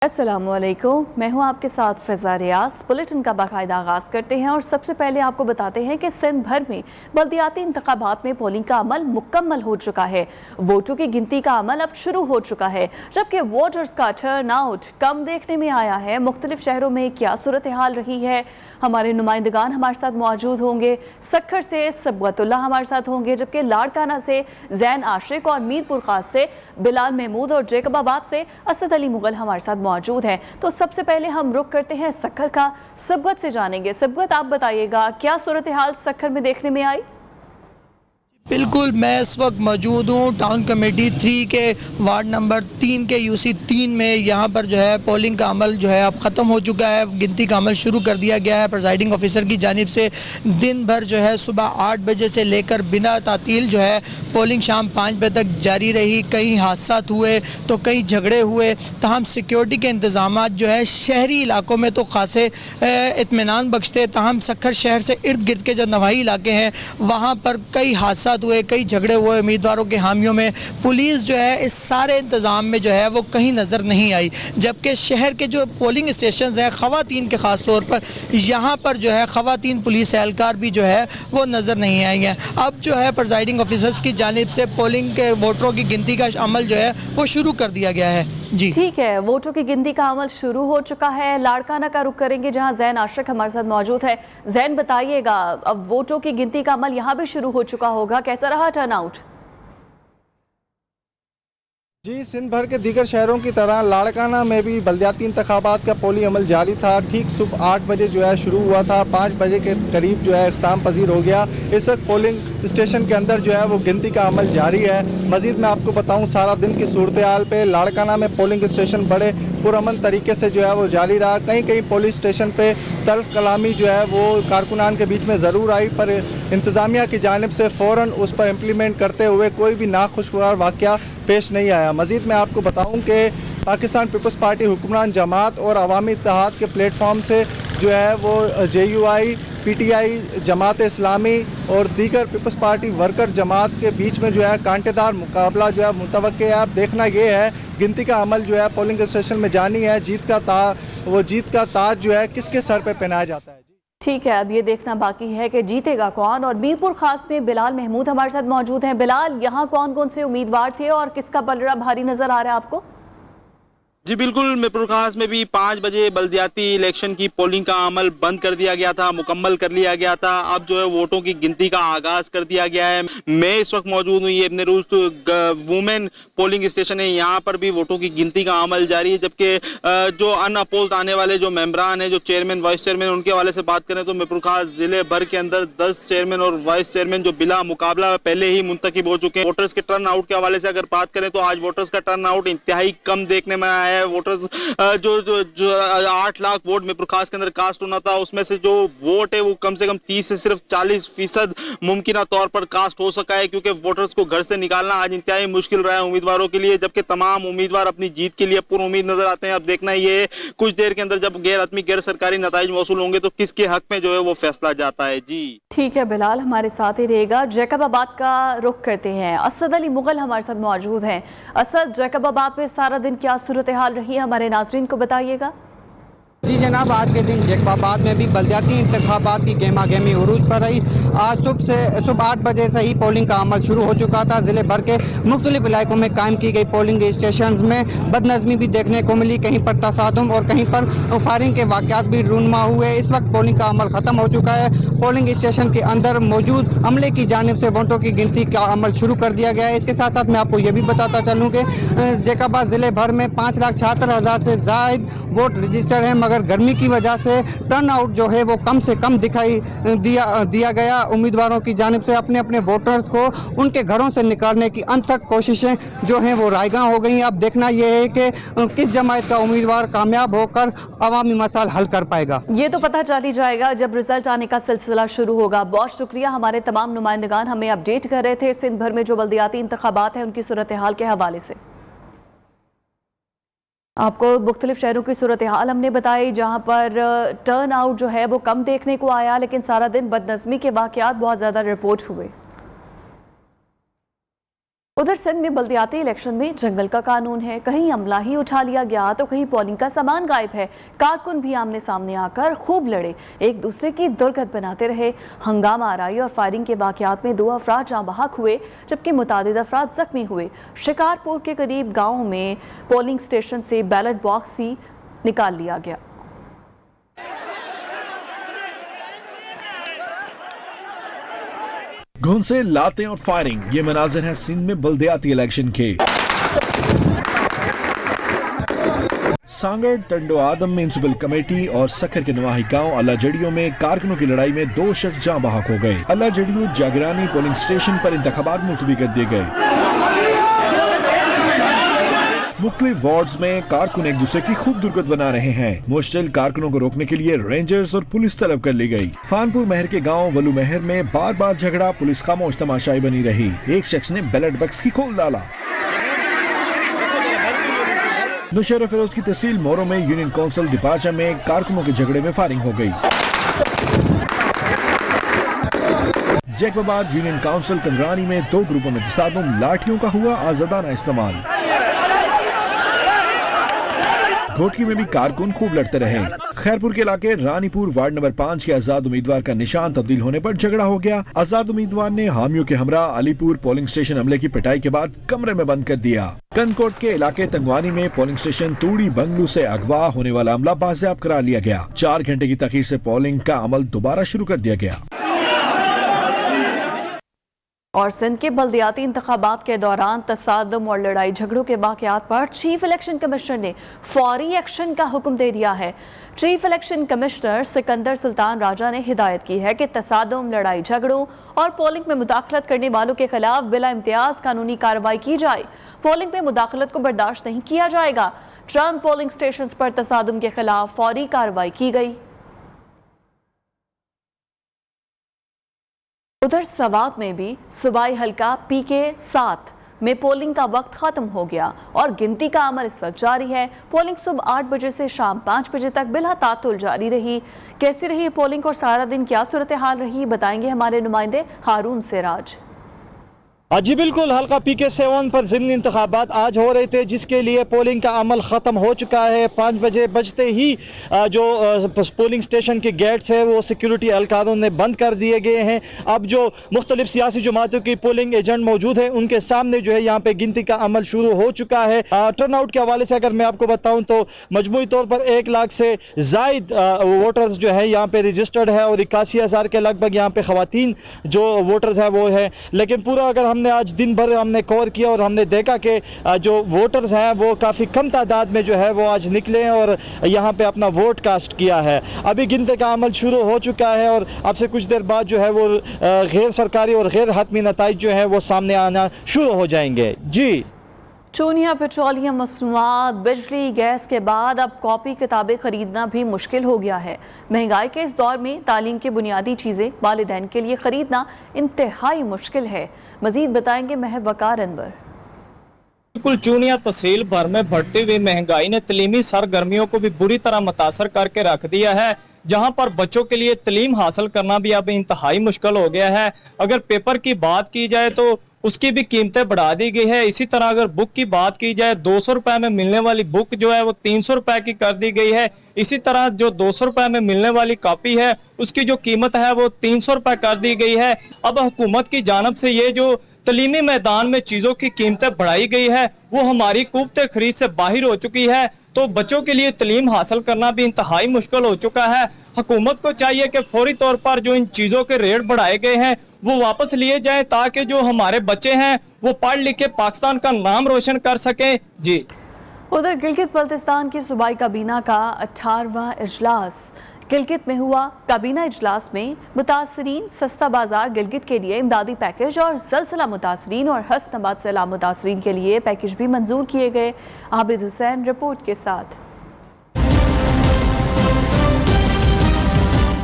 अस्सलामुअलैकुम, मैं हूं आपके साथ फ़िज़ा रियाज। बुलेटिन का बाकायदा आगाज़ करते हैं और सबसे पहले आपको बताते हैं कि सिंध भर में बल्दियाती इंतखाबात में पोलिंग का अमल मुकम्मल हो चुका है। वोटों की गिनती का अमल अब शुरू हो चुका है, जबकि वोटर्स का टर्न आउट कम देखने में आया है। मुख्तलिफ शहरों में क्या सूरत हाल रही है, हमारे नुमाइंदगान हमारे साथ मौजूद होंगे। सक्खर से सबगतुल्ला हमारे साथ होंगे, जबकि लाड़काना से जैन आशिक और मीरपुर खास से बिलाल महमूद और जैकबाबाद से असद अली मुगल हमारे साथ मौजूद हैं। तो सबसे पहले हम रुख करते हैं सक्खर का। सबगत से जानेंगे। सबगत, आप बताइएगा क्या सूरत हाल सक्खर में देखने में आई? बिल्कुल, मैं इस वक्त मौजूद हूँ टाउन कमेटी 3 के वार्ड नंबर 3 के यूसी 3 में। यहाँ पर जो है पोलिंग का अमल जो है अब ख़त्म हो चुका है, गिनती का अमल शुरू कर दिया गया है प्रिजाइडिंग ऑफिसर की जानिब से। दिन भर जो है सुबह 8 बजे से लेकर बिना तातील जो है पोलिंग शाम 5 बजे तक जारी रही। कई हादसा हुए तो कई झगड़े हुए, तहम सिक्योरिटी के इंतजाम जो है शहरी इलाकों में तो खासे इत्मीनान बख्शते, तहम सक्खर शहर से इर्द गिर्द के जो नवाही इलाके हैं वहाँ पर कई हादसा हुए, कई झगड़े हुए उम्मीदवारों के हामियों में। पुलिस जो है इस सारे इंतज़ाम में जो है वो कहीं नज़र नहीं आई, जबकि शहर के जो पोलिंग स्टेशन हैं ख़वातीन के ख़ास तौर पर, यहाँ पर जो है ख़वातीन पुलिस एहलकार भी जो है वो नज़र नहीं आई हैं। अब जो है प्रिजाइडिंग ऑफिसर्स की जानिब से पोलिंग के वोटरों की गिनती का अमल जो है वो शुरू कर दिया गया है। जी ठीक है, वोटों की गिनती का अमल शुरू हो चुका है। लाड़काना का रुख करेंगे जहां जैन आशिक हमारे साथ मौजूद है। जैन, बताइएगा, अब वोटों की गिनती का अमल यहां भी शुरू हो चुका होगा, कैसा रहा टर्नआउट? जी, सिंध भर के दीगर शहरों की तरह लाड़काना में भी बल्दियाती इंतखाबात का पोलिंग अमल जारी था। ठीक सुबह 8 बजे जो है शुरू हुआ था, 5 बजे के करीब जो है इख्तिताम पजीर हो गया। इस वक्त पोलिंग स्टेशन के अंदर जो है वो गिनती का अमल जारी है। मज़ीद मैं आपको बताऊं सारा दिन की सूरत हाल पे लाड़काना में पोलिंग स्टेशन बड़े पुरअमन तरीके से जो है वो जारी रहा। कहीं कहीं पोलिंग स्टेशन पे तल्ख कलामी जो है वो कारकुनान के बीच में ज़रूर आई, पर इंतज़ामिया की जानिब से फ़ौरन उस पर इम्प्लीमेंट करते हुए कोई भी नाखुशगवार वाक़या पेश नहीं आया। मज़ीद मैं आपको बताऊं कि पाकिस्तान पीपल्स पार्टी हुक्मरान जमात और अवामी इत्तेहाद के प्लेटफॉर्म से जो है वो JUI, PTI, जमात इस्लामी और दीगर पीपल्स पार्टी वर्कर जमात के बीच में जो है कांटेदार मुकाबला जो है मुतवक्के है। अब देखना ये है गिनती का अमल जो है पोलिंग स्टेशन में जानी है, जीत का ताज जो है किसके सर पे पहनाया जाता है। ठीक है, अब ये देखना बाकी है कि जीतेगा कौन। और मीरपुर खास में बिलाल महमूद हमारे साथ मौजूद हैं। बिलाल, यहाँ कौन कौन से उम्मीदवार थे और किसका पलड़ा भारी नजर आ रहा है आपको? जी बिल्कुल, मीरपुर खास में भी 5 बजे बल्दियाती इलेक्शन की पोलिंग का अमल बंद कर दिया गया था, मुकम्मल कर लिया गया था। अब जो है वोटों की गिनती का आगाज कर दिया गया है। मैं इस वक्त मौजूद हूँ, ये इब्न रुश्द वुमेन पोलिंग स्टेशन है, यहाँ पर भी वोटों की गिनती का अमल जारी है। जबकि जो अनअपोज्ड आने वाले जो मेंबरान हैं, जो चेयरमैन वाइस चेयरमैन, उनके हवाले से बात करें तो मीरपुर खास जिले भर के अंदर 10 चेयरमैन और वाइस चेयरमैन जो बिला मुकाबला पहले ही मुंतखब हो चुके हैं। वोटर्स के टर्न आउट के हवाले से अगर बात करें तो आज वोटर्स का टर्न आउट इंतहाई कम देखने में आया है। वोटर्स जो 8 लाख वोट मीरपुर खास के अंदर कास्ट होना था, उसमें से जो वोट है वो कम से कम 30 से सिर्फ 40% मुमकिन तौर पर कास्ट हो सका है, क्योंकि वोटर्स को घर से निकालना आज इंतहाई मुश्किल रहा है उम्मीदवारों के लिए। जबकि तमाम उम्मीदवार अपनी जीत के लिए पूर्ण उम्मीद नजर आते हैं। अब देखना ये कुछ देर के अंदर जब गैर सरकारी नताइज मौसूल होंगे तो किसके हक में जो है वो फैसला जाता है। जी ठीक है बिलाल, हमारे साथ ही रहेगा। जैकबाबाद का रुख करते हैं, असद अली मुगल हमारे साथ मौजूद हैं। असद, जैकबाबाद में सारा दिन क्या सूरत हाल रही है, हमारे नाज़रीन को बताइएगा। जी जनाब, आज के दिन जैकबाबाद में भी बल्दियाती इंतखाबात की गेमा गेमी उरूज पर रही। आज सुबह 8 बजे से ही पोलिंग का अमल शुरू हो चुका था। ज़िले भर के मुख्तलिफ इलाकों में कायम की गई पोलिंग स्टेशन में बदनज़मी भी देखने को मिली, कहीं पर तसादुम और कहीं पर फायरिंग के वाक़यात भी रूनमा हुए। इस वक्त पोलिंग का अमल ख़त्म हो चुका है। पोलिंग स्टेशन के अंदर मौजूद अमले की जानिब से वोटों की गिनती का अमल शुरू कर दिया गया है। इसके साथ साथ मैं आपको ये भी बताता चलूँ कि जैकबाबाद ज़िले भर में 5,76,000 से ज़ायद वोट रजिस्टर हैं, मगर गर्मी की वजह से टर्न आउट जो है वो कम से कम दिखाई दिया गया। उम्मीदवारों की जानिब से अपने अपने वोटर्स को उनके घरों से निकालने की अनथक कोशिशें जो हैं वो रायगां हो गई। अब देखना यह है कि किस जमात का उम्मीदवार कामयाब होकर अवामी मसाइल हल कर पाएगा। ये तो पता चल ही जाएगा जब रिजल्ट आने का सिलसिला शुरू होगा। बहुत शुक्रिया, हमारे तमाम नुमाइंदगान हमें अपडेट कर रहे थे सिंध भर में जो बल्दियाती इंतखाबात हैं उनकी सूरत हाल के हवाले से। आपको मुख्तलिफ शहरों की सूरत हाल हमने बताई, जहाँ पर टर्न आउट जो है वो कम देखने को आया, लेकिन सारा दिन बदनज़मी के वाक़यात बहुत ज़्यादा रिपोर्ट हुए। उधर सिंध में बल्दियाती इलेक्शन में जंगल का कानून है, कहीं अमला ही उठा लिया गया तो कहीं पोलिंग का सामान गायब है। कारकुन भी आमने सामने आकर खूब लड़े, एक दूसरे की दुर्गत बनाते रहे। हंगामा आराई और फायरिंग के वाकयात में 2 अफराद जाँ बहक हुए जबकि मुतादिद अफराद जख्मी हुए। शिकारपुर के करीब गाँव में पोलिंग स्टेशन से बैलेट बॉक्स ही निकाल लिया गया। घुंसे, लातें और फायरिंग, ये मनाजिर हैं सिंध में बल्दियाती इलेक्शन के। सांगड़ टंडो आदम म्यूनिसिपल कमेटी और सखर के नवाही गांव अल्लाह जड़ियों में कारकुनों की लड़ाई में 2 शख्स जाँ बहक हो गए। अल्लाह जड़ियों जागरानी पोलिंग स्टेशन पर इंतखाबात मुलतवी कर दिए गए। मुख्तलिफ वार्ड्स में कारकुन एक दूसरे की खूब दुर्गत बना रहे हैं। मुश्तिल कारकुनों को रोकने के लिए रेंजर्स और पुलिस तलब कर ली गई। खानपुर महर के गांव वलू महर में बार बार झगड़ा, पुलिस खामोश तमाशाई बनी रही। एक शख्स ने बैलेट बॉक्स की खोल डाला। नौशहरा फिरोज की तहसील मोरो में यूनियन काउंसिल डिपार्चर में कारकुनों के झगड़े में फायरिंग हो गई। जैकबाबाद यूनियन काउंसिल कंदरानी में 2 ग्रुपों में तसादुम, लाठियों का हुआ आजादाना इस्तेमाल। घोटकी में भी कारकुन खूब लड़ते रहे। खैरपुर के इलाके रानीपुर वार्ड नंबर 5 के आजाद उम्मीदवार का निशान तब्दील होने पर झगड़ा हो गया। आजाद उम्मीदवार ने हामियों के हमरा अलीपुर पोलिंग स्टेशन हमले की पिटाई के बाद कमरे में बंद कर दिया। कनकोट के इलाके तंगवानी में पोलिंग स्टेशन तूड़ी बंगलू से अगवा होने वाला अमला बाजियाब करा लिया गया। 4 घंटे की तखीर से पोलिंग का अमल दोबारा शुरू कर दिया गया। और सिंध के बल्दियाती इंतखाबात के दौरान तसादुम और लड़ाई झगड़ों के वाकयात पर चीफ इलेक्शन कमिश्नर ने फौरी एक्शन का हुक्म दे दिया है। Chief election commissioner Sikandar Sultan Raja ने हिदायत की है कि तसादुम, लड़ाई झगड़ों और पोलिंग में मुदाखलत करने वालों के खिलाफ बिला इम्तियाज कानूनी कार्रवाई की जाए। पोलिंग में मुदाखलत को बर्दाश्त नहीं किया जाएगा। चंद पोलिंग स्टेशन पर तसादुम के खिलाफ फौरी कार्रवाई की गई। उधर सवात में भी सूबाई हल्का PK 7 में पोलिंग का वक्त खत्म हो गया और गिनती का अमल इस वक्त जारी है। पोलिंग सुबह 8 बजे से शाम 5 बजे तक बिला तातुल जारी रही। कैसी रही पोलिंग और सारा दिन क्या सूरत हाल रही, बताएंगे हमारे नुमाइंदे हारून सिराज। जी बिल्कुल, हल्का PK 7 पर ज़िमनी इंतखाबात आज हो रहे थे जिसके लिए पोलिंग का अमल ख़त्म हो चुका है। 5 बजे बजते ही जो पोलिंग स्टेशन के गेट्स है वो सिक्योरिटी एहलकारों ने बंद कर दिए गए हैं। अब जो मुख्तलिफ सियासी जमातों की पोलिंग एजेंट मौजूद है उनके सामने जो है यहाँ पे गिनती का अमल शुरू हो चुका है। टर्न आउट के हवाले से अगर मैं आपको बताऊँ तो मजमूई तौर पर 1 लाख से ज़ायद वोटर्स जो है यहाँ पे रजिस्टर्ड है और 81,000 के लगभग यहाँ पे ख़वातीन जो वोटर्स है वो है। लेकिन पूरा अगर हमने आज दिन भर हमने कवर किया और हमने देखा कि जो वोटर्स हैं वो काफ़ी कम तादाद में जो है वो आज निकले हैं और यहाँ पे अपना वोट कास्ट किया है। अभी गिनती का अमल शुरू हो चुका है और अब से कुछ देर बाद जो है वो गैर सरकारी और गैर हतमी नताइज जो है वो सामने आना शुरू हो जाएंगे। जी, चूनिया, पेट्रोलियम मसनूआत, बिजली, गैस के बाद अब कॉपी किताबें खरीदना भी मुश्किल हो गया है। महंगाई के इस दौर में तालीम की बुनियादी चीज़ें वालिदैन के लिए खरीदना इंतहाई मुश्किल है। मजीद बताएंगे महब वकार अनवर। बिल्कुल, चूनिया तहसील भर में बढ़ती हुई महंगाई ने तलीमी सरगर्मियों को भी बुरी तरह मुतासर करके रख दिया है, जहां पर बच्चों के लिए तलीम हासिल करना भी अब इंतहाई मुश्किल हो गया है। अगर पेपर की बात की जाए तो उसकी भी कीमतें बढ़ा दी गई है। इसी तरह अगर बुक की बात की जाए 200 रुपए में मिलने वाली बुक जो है वो 300 रुपए की कर दी गई है। इसी तरह जो 200 रुपए में मिलने वाली कॉपी है उसकी जो कीमत है वो 300 रुपए कर दी गई है। अब हुकूमत की जानिब से ये जो तलीमी मैदान में चीज़ों की कीमतें बढ़ाई गई है वो हमारी कुव्वत खरीद से बाहर हो चुकी है, तो बच्चों के लिए तलीम हासिल करना भी इंतहाई मुश्किल हो चुका है। हुकूमत को चाहिए कि फौरी तौर पर जो इन चीज़ों के रेट बढ़ाए गए हैं वो वापस लिए जाएं ताकि जो हमारे बच्चे हैं वो पढ़ लिख के पाकिस्तान का नाम रोशन कर सकें। जी, उधर गिलगित बल्तिस्तान की सूबाई काबीना का 18वां इजलास गिलगित में हुआ। काबीना इजलास में मुतासरीन सस्ता बाजार गिलगित के लिए इमदादी पैकेज और ज़लज़ला मुतासरीन और हसनाबाद सैलाब मुतासरीन के लिए पैकेज भी मंजूर किए गए। आबिद हुसैन रिपोर्ट के साथ।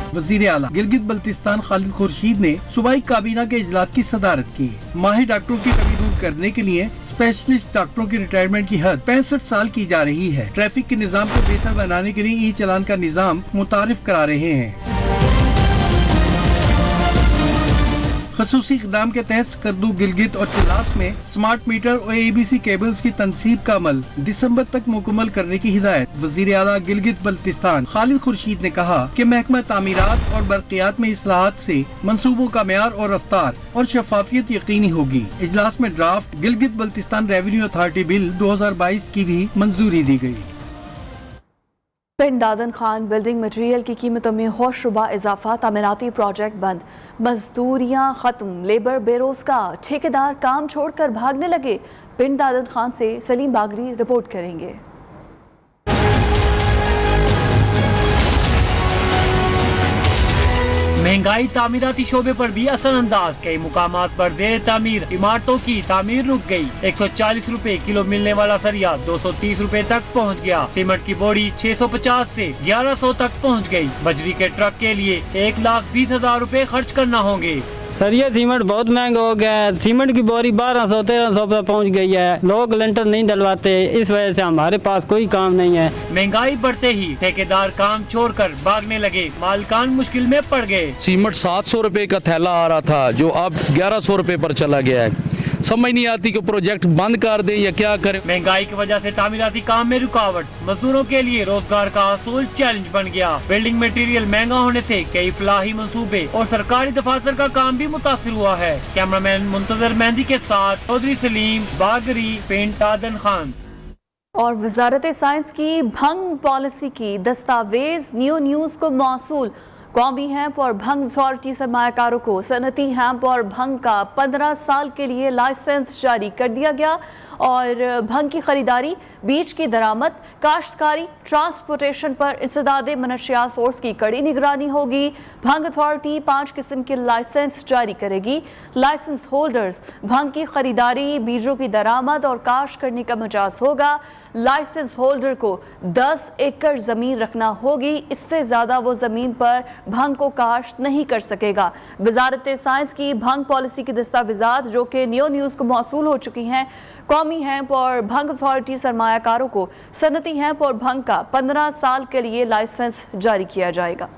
वज़ीर आला गिलगित बल्तिस्तान खालिद खुर्शीद ने सूबाई काबीना के इजलास की सदारत की। माहिर डॉक्टरों की कमी दूर करने के लिए स्पेशलिस्ट डॉक्टरों की रिटायरमेंट की हद 65 साल की जा रही है। ट्रैफिक के निजाम को बेहतर बनाने के लिए ई चलान का निजाम मुतारिफ करा रहे हैं। खसूसी इक़दाम के तहत स्कर्दू, गिलगित और चिलास में स्मार्ट मीटर और ABC केबल्स की तनसीब का अमल दिसंबर तक मुकम्मल करने की हिदायत। वज़ीर आला गिलगित बल्तिस्तान खालिद खुर्शीद ने कहा कि महकमा तामीरात और बरक़ियात में इस्लाहात से मंसूबों का मेयार और रफ्तार और शफाफियत यकीनी होगी। इजलास में draft Gilgit Baltistan revenue authority bill 2022 की भी मंजूरी दी गई। पिंड दादन खान बिल्डिंग मटेरियल की कीमतों में होशरुबा इजाफा, तामीराती प्रोजेक्ट बंद, मजदूरियां खत्म, लेबर बेरोजगार, ठेकेदार काम छोड़कर भागने लगे। पिंड दादन खान से सलीम बागड़ी रिपोर्ट करेंगे। महंगाई तामीराती शोबे पर भी असरअंदाज, कई मुकामात पर देर तामीर इमारतों की तामीर रुक गई। 140 रुपए किलो मिलने वाला सरिया 230 रुपए तक पहुंच गया। सीमेंट की बोरी 650 से 1100 तक पहुंच गई। बजरी के ट्रक के लिए 1,20,000 रुपए खर्च करना होंगे। सरिया सीमेंट बहुत महंगा हो गया है। सीमेंट की बोरी 1200-1300 पर पहुंच गई है। लोग लेंटर नहीं डलवाते, इस वजह से हमारे पास कोई काम नहीं है। महंगाई बढ़ते ही ठेकेदार काम छोड़कर भागने लगे, मालिकान मुश्किल में पड़ गए। सीमेंट 700 रुपए का थैला आ रहा था जो अब 1100 रुपए पर चला गया है। समझ नहीं आती कि प्रोजेक्ट बंद कर दें या क्या करें। महंगाई की वजह से तामीराती काम में रुकावट, मजदूरों के लिए रोजगार का असूल चैलेंज बन गया। बिल्डिंग मटेरियल महंगा होने से कई फलाही मंसूबे और सरकारी दफातर का काम भी मुतासिर हुआ है। कैमरामैन मुंतजर मेहंदी के साथ चौधरी सलीम बागरी, पिंड दादन खान। और वजारत साइंस की भंग पॉलिसी की दस्तावेज न्यू न्यूज़ को मौसूल। कौमी हैम्प और भंग अथॉरिटी सरमायाकारों को सनती हैम्प और भंग का 15 साल के लिए लाइसेंस जारी कर दिया गया। और भंग की खरीदारी, बीज की दरामद, काश्तकारी, ट्रांसपोर्टेशन पर इंसदादे मनशियात फोर्स की कड़ी निगरानी होगी। भंग अथॉरिटी 5 किस्म के लाइसेंस जारी करेगी। लाइसेंस होल्डर्स भंग की खरीदारी, बीजों की दरामद और काश्त करने का मजाज होगा। लाइसेंस होल्डर को 10 एकड़ जमीन रखना होगी, इससे ज्यादा वो जमीन पर भंग को काश्त नहीं कर सकेगा। वजारत साइंस की भंग पॉलिसी की दस्तावेजात जो कि न्यू न्यूज़ को मौसूल हो चुकी हैं। कौमी हैम्प और भंग अथॉरिटी सरमायाकारों को सनती हैम्प और भंग का 15 साल के लिए लाइसेंस जारी किया जाएगा।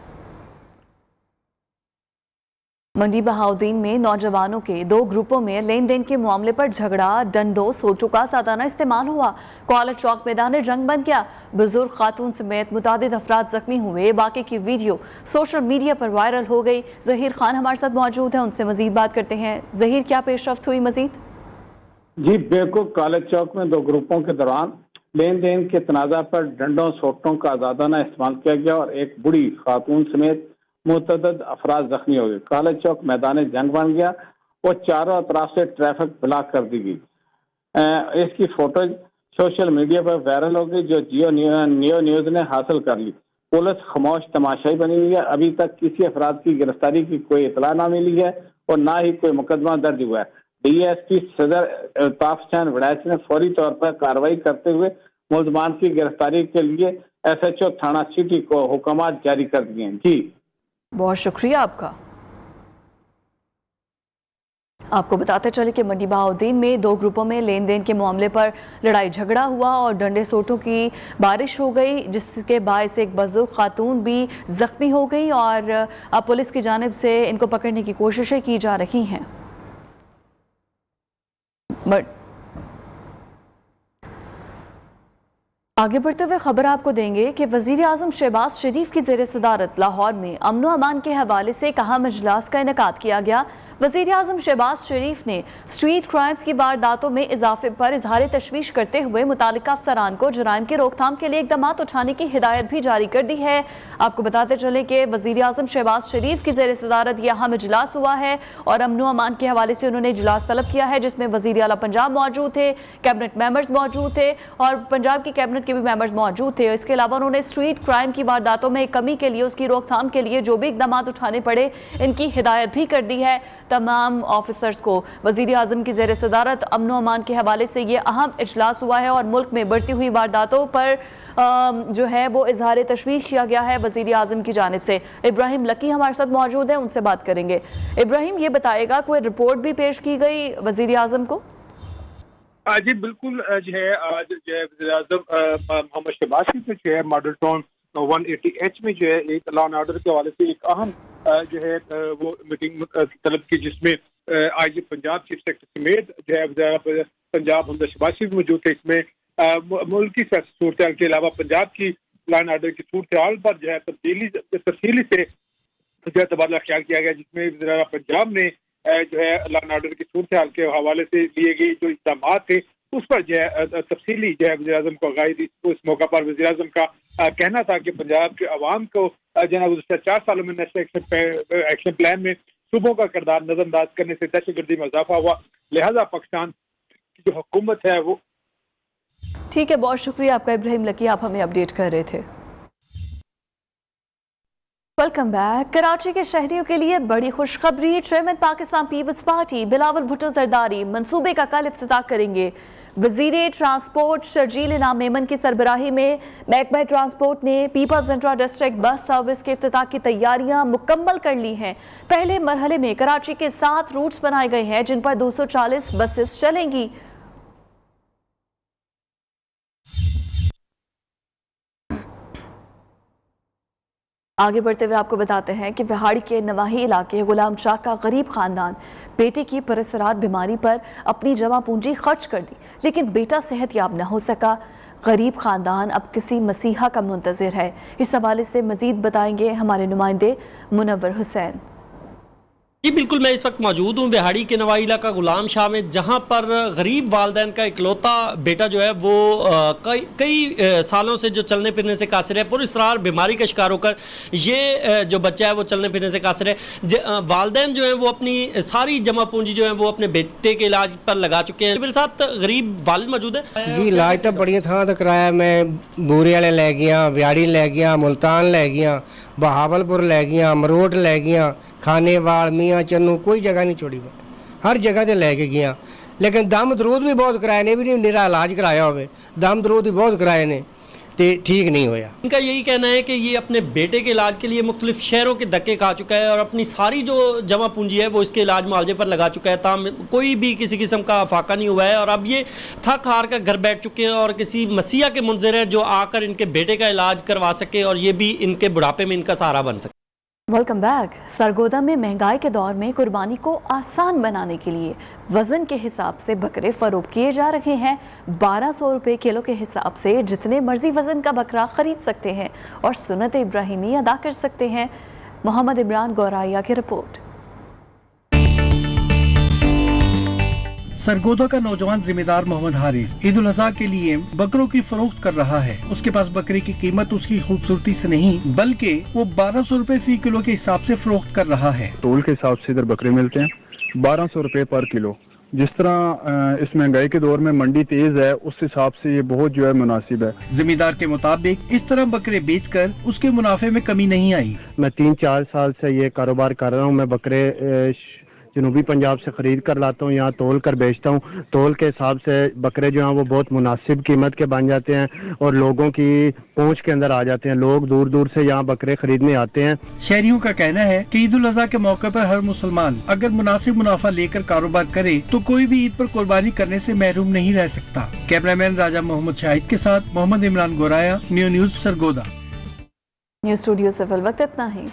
मंडी बहाउद्दीन में नौजवानों के 2 ग्रुपों में लेन देन के मामले पर झगड़ा, डंडों, सोटों का सादाना इस्तेमाल हुआ। कॉलेज चौक मैदान जंग बन गया। बुजुर्ग खातून समेत मुतादिद अफराद जख्मी हुए। वाक़े की वीडियो सोशल मीडिया पर वायरल हो गई। जहीर खान हमारे साथ मौजूद है, उनसे मजीद बात करते हैं। जहीर, क्या पेशरफ्त हुई मजीद? जी बिल्कुल, कॉलेज चौक में 2 ग्रुपों के दौरान लेन देन के तनाज़ा पर डंडों सोटों का आजादाना इस्तेमाल किया गया और एक बूढ़ी खातून समेत मुतअद्दिद अफराद जख्मी हो गए। कॉलेज चौक मैदान जंग बन गया और चारों अतराफ से ट्रैफिक ब्लॉक कर दी गई। इसकी फोटोज सोशल मीडिया पर वायरल हो गई जो न्यू न्यूज़ ने हासिल कर ली। पुलिस खामोश तमाशाई बनी हुई है। अभी तक किसी अफराद की गिरफ्तारी की कोई इतला ना मिली है और ना ही कोई मुकदमा दर्ज हुआ है। DSP सदर अल्ताफ चंद वड़ैच ने फौरी तौर पर कार्रवाई करते हुए मुलजमान की गिरफ्तारी के लिए SHO थाना सिटी को हुक्म जारी कर दिए हैं। जी बहुत शुक्रिया आपका। आपको बताते चले कि मंडी बहाउद्दीन में 2 ग्रुपों में लेन देन के मामले पर लड़ाई झगड़ा हुआ और डंडे सोटों की बारिश हो गई, जिसके बायस एक बुजुर्ग खातून भी जख्मी हो गई और अब पुलिस की जानिब से इनको पकड़ने की कोशिशें की जा रही हैं। आगे बढ़ते हुए खबर आपको देंगे कि वजीर आजम शहबाज शरीफ की ज़ेर सदारत लाहौर में अमन व अमान के हवाले से एक अहम इजलास का इनेकाद किया गया। वजीर आजम शहबाज शरीफ ने स्ट्रीट क्राइम्स की वारदातों में इजाफे पर इजहार तशवीश करते हुए मुतालिका अफसरान को जराइम की रोकथाम के लिए इकदाम उठाने की हिदायत भी जारी कर दी है। आपको बताते चले कि वजीर आजम शहबाज शरीफ की ज़ेर सदारत यह अहम इजलास हुआ है और अमन व अमान के हवाले से उन्होंने इजलास तलब किया है, जिसमें वजीर आला पंजाब मौजूद थे, कैबिनेट मेंबर्स मौजूद थे और पंजाब की कैबिनेट के भी मेंबर्स मौजूद थे। इसके अलावा उन्होंने स्ट्रीट क्राइम की वारदातों में कमी के लिए, उसकी रोकथाम के लिए जो भी इकदाम उठाने पड़े, इनकी हिदायत भी कर दी है। तमाम ऑफिसर्स को वजीर आजम की ज़ेर सदारत अमन व अमान के हवाले से ये अहम इजलास हुआ है और मुल्क में बढ़ती हुई वारदातों पर जो है वो इजहार तशवीश किया गया है वजीर आजम की जानिब से। इब्राहिम लकी हमारे साथ मौजूद है, उनसे बात करेंगे। इब्राहिम, ये बताएगा कोई रिपोर्ट भी पेश की गई वजीर आजम को? जी बिल्कुल, जो है आज जो है वज़ीर आज़म मोहम्मद शहबाज की जो है मॉडल टाउन 180H में जो है एक लॉ एंड ऑर्डर के हवाले से एक अहम जो है वो मीटिंग तलब की, जिसमें IG पंजाब चीफ सेक्रेटरी समेत जो है वज़ीर पंजाब हमजा शबाशी भी मौजूद थे। इसमें मुल्की सियासी सूरत हाल के अलावा पंजाब की लाइन आर्डर की सूरत हाल पर जो है तफसीली से जो है तबादला ख्याल किया गया, जिसमें वज़ीर पंजाब ने जो है लाइन आर्डर की सूरत हाल के हवाले से लिए गए जो इक़दाम थे उस पर जो है तफसीली जो है वज़ीर आज़म को आगाही दी। तो इस मौका पर वज़ीर आज़म का कहना था कि पंजाब के अवाम को जो है गुज़श्ता 4 सालों में नेशनल एक्शन प्लान में सूबों का किरदार नजरअंदाज करने से दहशतगर्दी में इजाफा हुआ, लिहाजा पाकिस्तान की जो हुकूमत है वो। ठीक है, बहुत शुक्रिया आपका इब्राहिम लकी, आप हमें अपडेट कर रहे थे। Welcome back. कराची के शहरियों के लिए बड़ी खुशखबरी, चेयरमैन पाकिस्तान पीपल्स पार्टी बिलावल भुट्टो जरदारी मंसूबे का कल इफ्तिताह करेंगे। वज़ीर ट्रांसपोर्ट शर्जील इनाम मेमन की सरबराही में महकमा ट्रांसपोर्ट ने Peoples intra district bus service के इफ्तिताह की तैयारियां मुकम्मल कर ली हैं। पहले मरहले में कराची के 7 रूट्स बनाए गए हैं जिन पर 240 बसेस चलेंगी। आगे बढ़ते हुए आपको बताते हैं कि विहाड़ी के नवाही इलाके गुलाम शाह का गरीब खानदान बेटे की पुरअसरार बीमारी पर अपनी जमा पूंजी खर्च कर दी, लेकिन बेटा सेहतयाब न हो सका। गरीब खानदान अब किसी मसीहा का मुंतज़िर है। इस हवाले से मजीद बताएंगे हमारे नुमाइंदे मुनव्वर हुसैन। जी बिल्कुल, मैं इस वक्त मौजूद हूँ बिहाड़ी के नवाही इलाका गुलाम शाह में, जहाँ पर गरीब वालदैन का इकलौता बेटा जो है वो कई सालों से जो चलने फिरने से कासिर है, पुरअसरार बीमारी का शिकार होकर ये जो बच्चा है वो चलने फिरने से कासिर है। वालदैन जो है वो अपनी सारी जमा पूंजी जो है वो अपने बेटे के इलाज पर लगा चुके हैं। मेरे साथ गरीब वालिद मौजूद है। जी इलाज तो बड़िया थां तो कराया, मैं बूरे वाले लै गया, बिहाड़ी लै गया, मुल्तान लै गया, बहावलपुर लै गया, अमरोट लै गया, खानेवाल, मियाँ चन्नू, कोई जगह नहीं छोड़ी, हर जगह से लेके गया। लेकिन दम दरूद भी बहुत कराए ने, भी नहीं मेरा इलाज कराया हो, दम दरूद भी बहुत कराए ने तो ठीक नहीं होया। इनका यही कहना है कि ये अपने बेटे के इलाज के लिए मुख्तलिफ शहरों के धक्के खा चुका है और अपनी सारी जो जमा पूंजी है वो इसके इलाज मुआवजे पर लगा चुका है, ताम कोई भी किसी किस्म का फाका नहीं हुआ है और अब ये थक हार कर घर बैठ चुके हैं और किसी मसीहा के मुंतज़िर है जो आकर इनके बेटे का इलाज करवा सके और ये भी इनके बुढ़ापे में इनका सहारा बन सके। Welcome back. सरगोदा में महंगाई के दौर में कुर्बानी को आसान बनाने के लिए वजन के हिसाब से बकरे फरोख्त किए जा रहे हैं। 1200 रुपये किलो के हिसाब से जितने मर्जी वजन का बकरा खरीद सकते हैं और सुन्नत इब्राहिमी अदा कर सकते हैं। मोहम्मद इमरान गौराया की रिपोर्ट। सरगोदा का नौजवान जिम्मेदार मोहम्मद हारिस ईद उल अज़हा के लिए बकरों की फरोख्त कर रहा है। उसके पास बकरे की कीमत उसकी खूबसूरती से नहीं बल्कि वो 1200 रुपए फी किलो के हिसाब से फरोख्त कर रहा है। तोल के हिसाब से इधर बकरे मिलते हैं 1200 रुपए पर किलो। जिस तरह इस महंगाई के दौर में मंडी तेज है उस हिसाब से ये बहुत जो है मुनासिब है। जिम्मेदार के मुताबिक इस तरह बकरे बेचकर उसके मुनाफे में कमी नहीं आई। मैं 3-4 साल से ये कारोबार कर रहा हूँ। मैं बकरे जनूबी पंजाब से खरीद कर लाता हूँ, यहाँ तोल कर बेचता हूँ। तोल के हिसाब से बकरे जो हैं वो बहुत मुनासिब कीमत के बन जाते हैं और लोगों की पहुँच के अंदर आ जाते हैं। लोग दूर दूर से यहाँ बकरे खरीदने आते हैं। शहरियों का कहना है कि ईद उल अज़हा के मौके पर हर मुसलमान अगर मुनासिब मुनाफा लेकर कारोबार करे तो कोई भी ईद पर कुर्बानी करने से महरूम नहीं रह सकता। कैमरामैन राजा मोहम्मद शाहिद के साथ Mohammad Imran Goraya, new news Sargodha. News studio से फिल वक्त इतना ही।